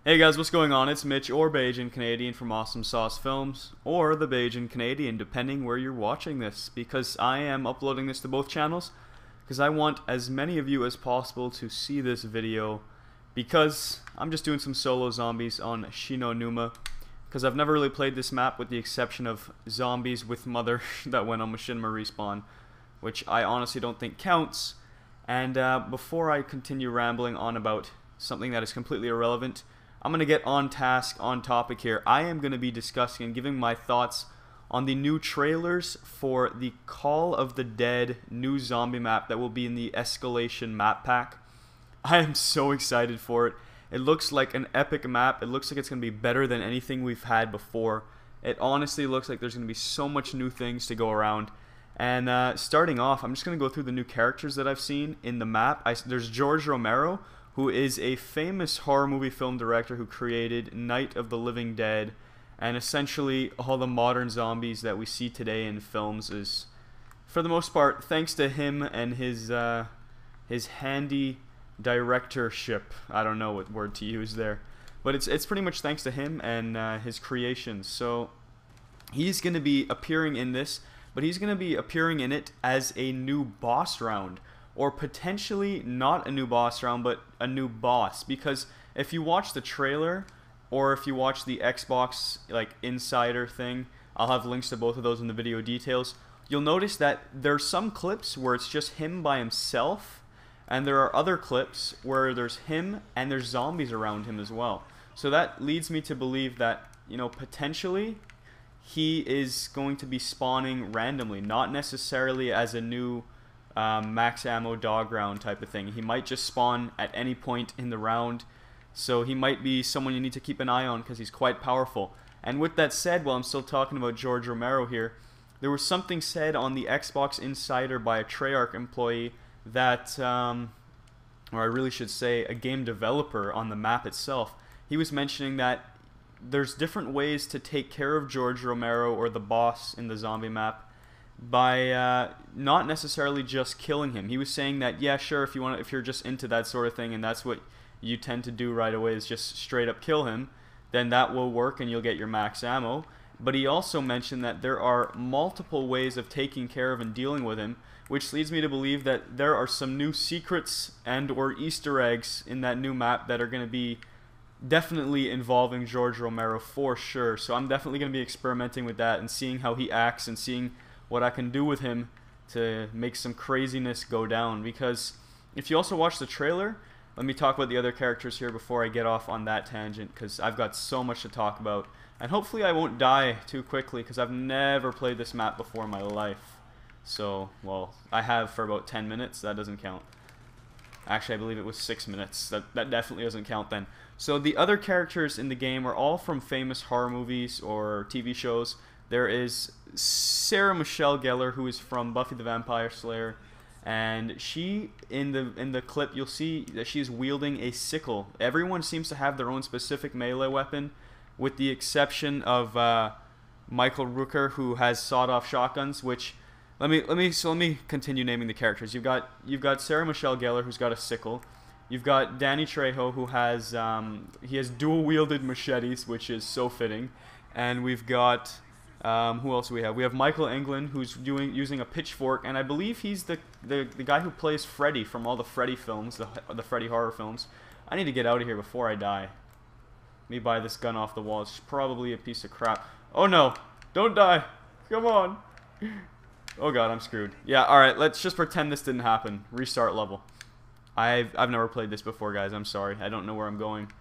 Hey guys, what's going on? It's Mitch, or Bajan Canadian from AwesomeSauceFilms, or the Bajan Canadian, depending where you're watching this, because I am uploading this to both channels, because I want as many of you as possible to see this video, because I'm just doing some solo zombies on Shinonuma, because I've never really played this map with the exception of Zombies with Mother that went on Machinima Respawn, which I honestly don't think counts. And before I continue rambling on about something that is completely irrelevant, I'm going to get on task, on topic here. I am going to be discussing and giving my thoughts on the new trailers for the Call of the Dead new zombie map that will be in the Escalation map pack. I am so excited for it. It looks like an epic map. It looks like it's going to be better than anything we've had before. It honestly looks like there's going to be so much new things to go around. And starting off, I'm just going to go through the new characters that I've seen in the map. There's George Romero, who is a famous horror movie film director who created Night of the Living Dead, and essentially all the modern zombies that we see today in films is, for the most part, thanks to him and his handy directorship. I don't know what word to use there, but it's pretty much thanks to him and his creations. So he's going to be appearing in this, but he's going to be appearing in it as a new boss round. Or potentially not a new boss round, but a new boss. Because if you watch the trailer, or if you watch the Xbox like Insider thing, I'll have links to both of those in the video details. You'll notice that there's some clips where it's just him by himself, and there are other clips where there's him and there's zombies around him as well. So that leads me to believe that, you know, potentially he is going to be spawning randomly, not necessarily as a new max ammo dog round type of thing. He might just spawn at any point in the round, so he might be someone you need to keep an eye on because he's quite powerful. And with that said, while I'm still talking about George Romero here, there was something said on the Xbox Insider by a Treyarch employee that, or I really should say a game developer on the map itself. He was mentioning that there's different ways to take care of George Romero, or the boss in the zombie map, by not necessarily just killing him. He was saying that, yeah, sure, if you're just into that sort of thing and that's what you tend to do right away is just straight up kill him, then that will work and you'll get your max ammo. But he also mentioned that there are multiple ways of taking care of and dealing with him, which leads me to believe that there are some new secrets and or Easter eggs in that new map that are going to be definitely involving George Romero for sure. So I'm definitely going to be experimenting with that and seeing how he acts and seeing what I can do with him to make some craziness go down. Because if you also watch the trailer, let me talk about the other characters here before I get off on that tangent, because I've got so much to talk about. And hopefully I won't die too quickly, because I've never played this map before in my life. So, well, I have for about 10 minutes. That doesn't count. Actually, I believe it was 6 minutes. That definitely doesn't count then. So the other characters in the game are all from famous horror movies or TV shows. There is Sarah Michelle Gellar, who is from Buffy the Vampire Slayer, and she, in the clip, you'll see that she's wielding a sickle. Everyone seems to have their own specific melee weapon, with the exception of Michael Rooker, who has sawed-off shotguns. Which let me continue naming the characters. You've got Sarah Michelle Gellar, who's got a sickle. You've got Danny Trejo, who has he has dual-wielded machetes, which is so fitting, and we've got who else do we have? We have Michael Englund, who's using a pitchfork, and I believe he's the guy who plays Freddy from all the Freddy films, the Freddy horror films. I need to get out of here before I die. Let me buy this gun off the wall. It's probably a piece of crap. Oh no! Don't die! Come on! Oh god, I'm screwed. Yeah, alright, let's just pretend this didn't happen. Restart level. I've never played this before, guys. I'm sorry. I don't know where I'm going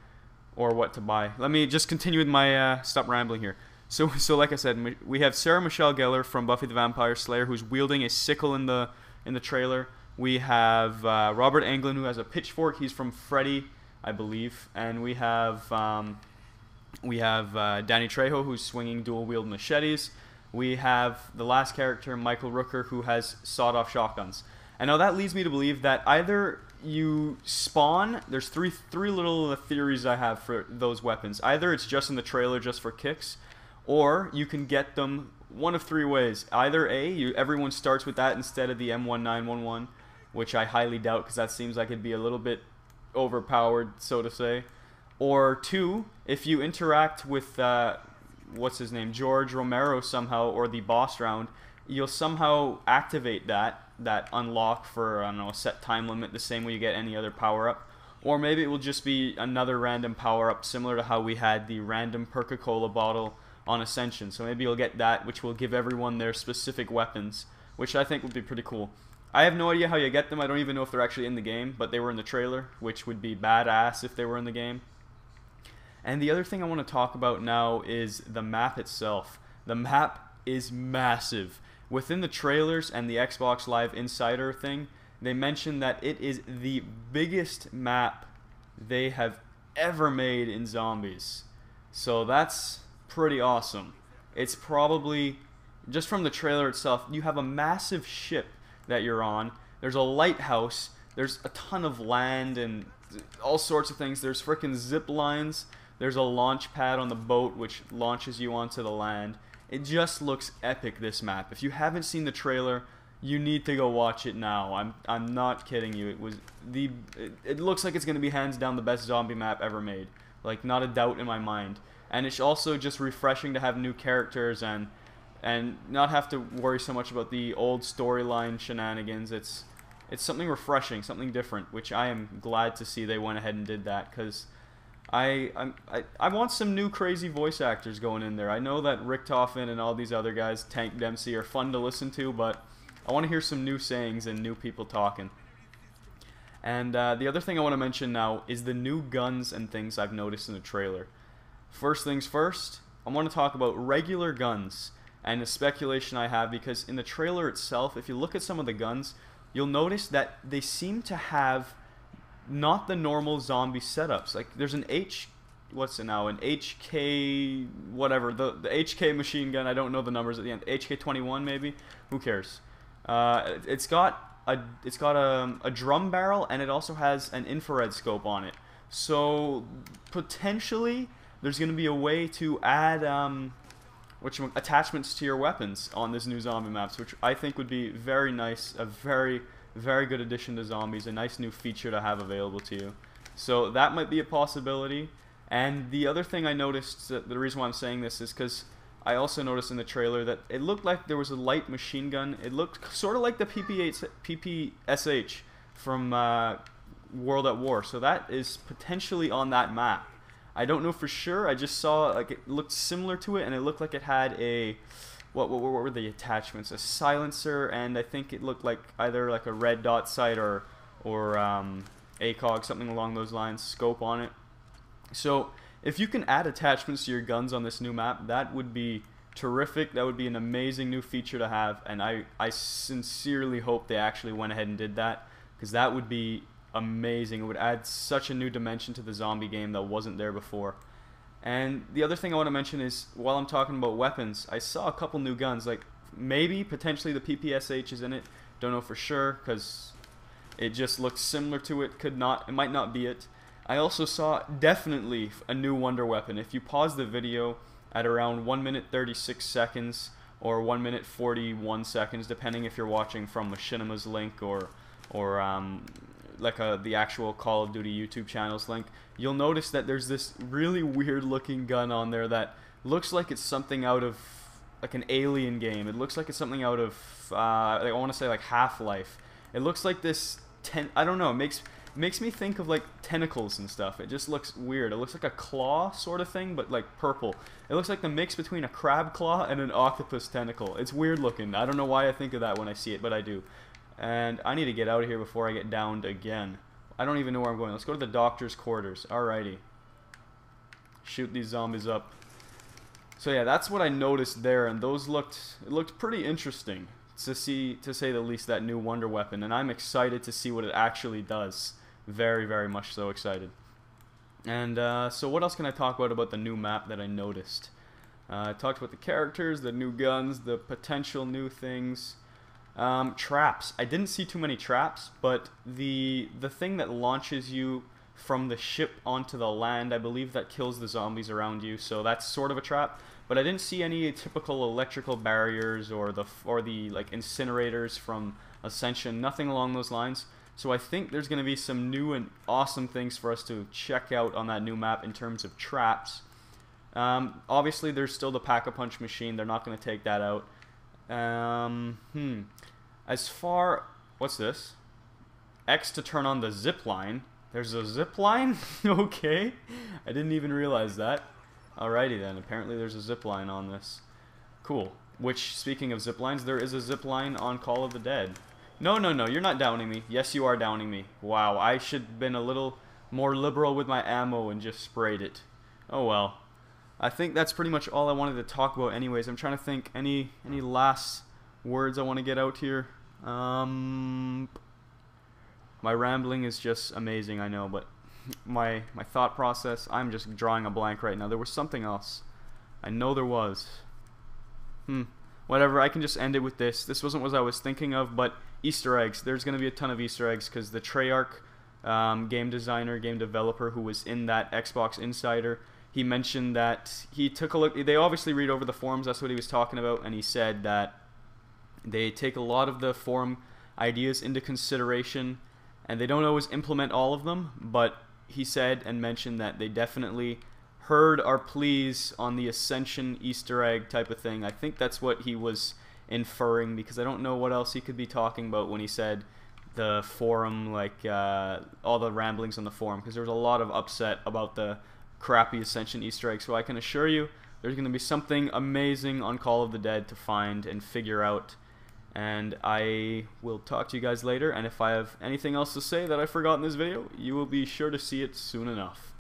or what to buy. Let me just continue with my stop rambling here. So like I said, we have Sarah Michelle Gellar from Buffy the Vampire Slayer, who's wielding a sickle in the trailer. We have Robert Englund, who has a pitchfork. He's from Freddy, I believe. And we have Danny Trejo, who's swinging dual-wield machetes. We have the last character, Michael Rooker, who has sawed-off shotguns. And now that leads me to believe that either you spawn, there's three little theories I have for those weapons. Either it's just in the trailer just for kicks, or you can get them one of three ways. Either A, everyone starts with that instead of the M1911, which I highly doubt because that seems like it'd be a little bit overpowered, so to say. Or two, if you interact with what's his name, George Romero somehow, or the boss round, you'll somehow activate that unlock for, I don't know, a set time limit, the same way you get any other power up. Or maybe it will just be another random power up, similar to how we had the random Perca-Cola bottle on Ascension. So maybe you'll get that, which will give everyone their specific weapons, which I think would be pretty cool. I have no idea how you get them. I don't even know if they're actually in the game, but they were in the trailer, which would be badass if they were in the game. And the other thing I want to talk about now is the map itself. The map is massive. Within the trailers and the Xbox Live Insider thing, they mentioned that it is the biggest map they have ever made in zombies. So that's pretty awesome. It's probably, just from the trailer itself, you have a massive ship that you're on. There's a lighthouse. There's a ton of land and all sorts of things. There's frickin' zip lines. There's a launch pad on the boat which launches you onto the land. It just looks epic, this map. If you haven't seen the trailer, you need to go watch it now. I'm not kidding you. It looks like it's going to be hands down the best zombie map ever made. Like, not a doubt in my mind. And it's also just refreshing to have new characters and not have to worry so much about the old storyline shenanigans. It's something refreshing, something different, which I am glad to see they went ahead and did that, because I want some new crazy voice actors going in there. I know that Richtofen and all these other guys, Tank Dempsey, are fun to listen to, but I want to hear some new sayings and new people talking. And the other thing I want to mention now is the new guns and things I've noticed in the trailer. First things first, I want to talk about regular guns and the speculation I have, because in the trailer itself, if you look at some of the guns, you'll notice that they seem to have not the normal zombie setups. Like, there's an what's it now, an HK whatever, the HK machine gun, I don't know the numbers at the end, HK-21 maybe, who cares. It's got a drum barrel, and it also has an infrared scope on it. So potentially there's going to be a way to add attachments to your weapons on this new zombie maps, which I think would be very nice, a very good addition to zombies, a nice new feature to have available to you. So that might be a possibility. And the other thing I noticed, the reason why I'm saying this is because I also noticed in the trailer that it looked like there was a light machine gun. It looked sort of like the PPSh from World at War. So that is potentially on that map. I don't know for sure. I just saw, like, it looked similar to it, and it looked like it had a what were the attachments? A silencer, and I think it looked like either like a red dot sight or ACOG, something along those lines, scope on it. So if you can add attachments to your guns on this new map, that would be terrific. That would be an amazing new feature to have, and I sincerely hope they actually went ahead and did that, because that would be amazing. It would add such a new dimension to the zombie game that wasn't there before. And the other thing I want to mention is, while I'm talking about weapons, I saw a couple new guns, like maybe potentially the PPSh is in it. Don't know for sure, because it just looks similar to it. It might not be it. I also saw definitely a new wonder weapon. If you pause the video at around 1 minute 36 seconds or 1 minute 41 seconds, depending if you're watching from Machinima's link or like the actual Call of Duty YouTube channel's link, you'll notice that there's this really weird looking gun on there that looks like it's something out of like an Alien game. It looks like it's something out of I want to say like Half-Life. It looks like this I don't know, it makes me think of like tentacles and stuff. It just looks weird. It looks like a claw sort of thing, but like purple. It looks like the mix between a crab claw and an octopus tentacle. It's weird looking. I don't know why I think of that when I see it, but I do. And I need to get out of here before I get downed again. I don't even know where I'm going. Let's go to the doctor's quarters. Alrighty. Shoot these zombies up. So yeah, that's what I noticed there, and it looked pretty interesting to see, to say the least, that new wonder weapon, and I'm excited to see what it actually does. Very, very much so excited. And so what else can I talk about the new map that I noticed? I talked about the characters, the new guns, the potential new things. Traps. I didn't see too many traps, but the thing that launches you from the ship onto the land, I believe that kills the zombies around you, so that's sort of a trap. But I didn't see any typical electrical barriers or the like incinerators from Ascension, nothing along those lines. So I think there's going to be some new and awesome things for us to check out on that new map in terms of traps. Obviously, there's still the Pack-a-Punch machine. They're not going to take that out. As far... What's this? X to turn on the zip line. There's a zip line? Okay. I didn't even realize that. Alrighty then. Apparently there's a zip line on this. Cool. Which, speaking of zip lines, there is a zip line on Call of the Dead. No, you're not downing me. Yes, you are downing me. Wow, I should have been a little more liberal with my ammo and just sprayed it. Oh well. I think that's pretty much all I wanted to talk about anyways. I'm trying to think any last words I want to get out here. My rambling is just amazing, I know, but my thought process, I'm just drawing a blank right now. There was something else. I know there was. Whatever, I can just end it with this. This wasn't what I was thinking of, but Easter eggs. There's going to be a ton of Easter eggs because the Treyarch game designer, game developer who was in that Xbox Insider, he mentioned that he took a look. They obviously read over the forums, that's what he was talking about, and he said that they take a lot of the forum ideas into consideration, and they don't always implement all of them, but he said and mentioned that they definitely heard our pleas on the Ascension Easter egg type of thing. I think that's what he was inferring, because I don't know what else he could be talking about when he said the forum, like all the ramblings on the forum, because there was a lot of upset about the crappy Ascension Easter egg. So I can assure you there's going to be something amazing on Call of the Dead to find and figure out, and I will talk to you guys later, and if I have anything else to say that I forgot in this video, you will be sure to see it soon enough.